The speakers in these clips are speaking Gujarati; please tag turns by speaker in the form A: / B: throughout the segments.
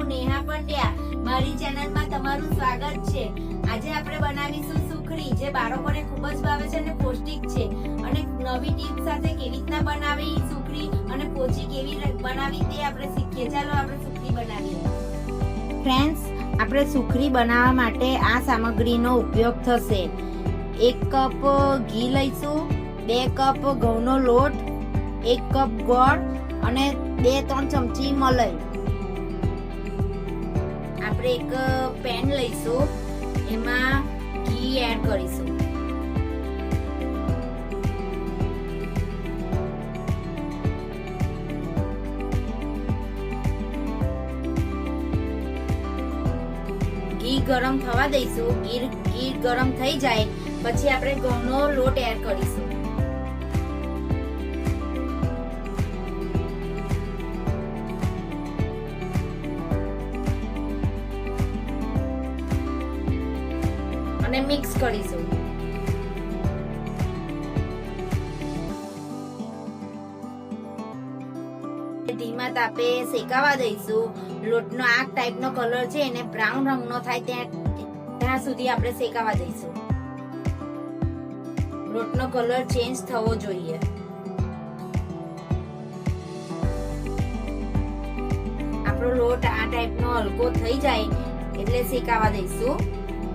A: નેહા પંડ્યા. મારી ચેનલમાં તમારું સ્વાગત છે. આજે આપણે બનાવીશું સુખડી, જે બાળકોને ખૂબ જ ભાવે છે અને પૌષ્ટિક છે. અને નવી ટીપ સાથે કેવી રીતના બનાવી સુખડી અને પોચી કેવી બનાવી તે આપણે શીખીએ. ચાલો આપણે સુખડી બનાવીએ. ફ્રેન્ડ્સ, આપણે સુખડી બનાવવા માટે આ સામગ્રીનો ઉપયોગ થશે. 1 કપ ઘી લઈશું, 2 કપ ઘઉંનો લોટ, 1 કપ ગોળ અને 2-3 ચમચી મલાઈ. આપણે એક પેન લઈશું, એમાં ઘી એડ કરીશું. ઘી ગરમ થવા દઈશું. ઘી ગરમ થઈ જાય પછી આપણે ઘઉંનો લોટ એડ કરીશું. અને મિક્સ કરીશું. ધીમા તાપે શેકાવા દઈશું. લોટનો આ ટાઈપનો કલર છે એને બ્રાઉન રંગનો થાય ત્યાં સુધી આપણે શેકાવા દઈશું. લોટનો કલર ચેન્જ થવો જોઈએ. આપણો લોટ આ ટાઈપનો હલકો થઈ જાય એટલે શેકાવા દઈશું.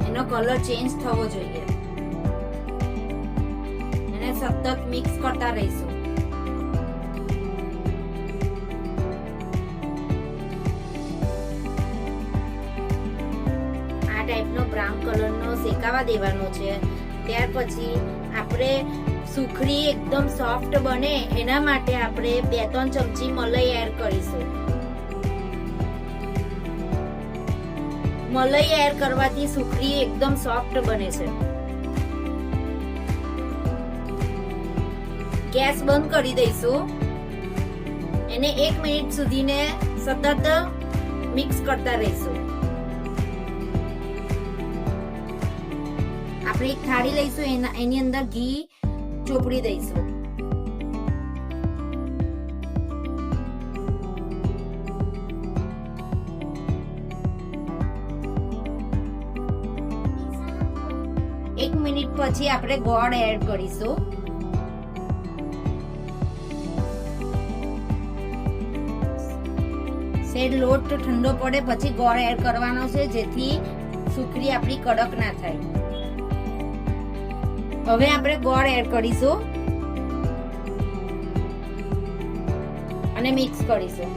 A: એનો કલર ચેન્જ થવો જોઈએ. એને સતત મિક્સ કરતા રહીશું. આ ટાઈપનો બ્રાઉન કલરનો શેકાવા દેવાનો છે. ત્યાર પછી આપણે સુખડી એકદમ સોફ્ટ બને એના માટે આપણે 2-3 ચમચી મલાઈ એડ કરીશું. મલાઈ એડ કરવાથી સુખડી એકદમ સોફ્ટ બને છે. ગેસ બંધ કરી દઈશું. એને 1 મિનિટ સુધીને સતત મિક્સ કરતા રહીશું. આપણે એક થાળી લઈશું, એની અંદર ઘી ચોપડી દઈશું. એક મિનિટ પછી આપણે ગોળ એડ કરીશું. સેજ લોટ ઠંડો પડે પછી ગોળ એડ કરવાનો છે, જેથી સુખડી આપણી કડક ના થાય. હવે આપણે ગોળ એડ કરીશું અને મિક્સ કરીશું.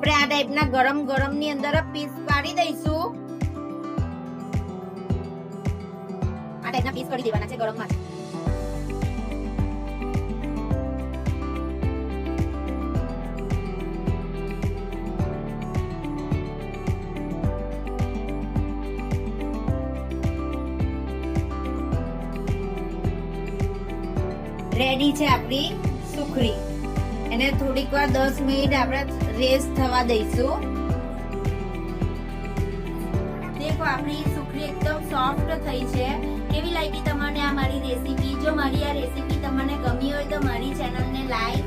A: આપણે આ ટાઈપના ગરમ ની અંદર પીસ પાડી દઈશું. આ ટાઈપના પીસ કરી દેવાના છે ગરમમાં. રેડી છે આપણી સુખડી. એને થોડીક વાર 10 મિનિટ આપણે રેસ્ટ થવા દઈશું. દેખો, આપણી સુખડી એકદમ સોફ્ટ થઈ છે. કેવી લાગી તમને આ મારી રેસીપી? જો મારી આ રેસીપી તમને ગમી હોય તો મારી ચેનલને લાઈક,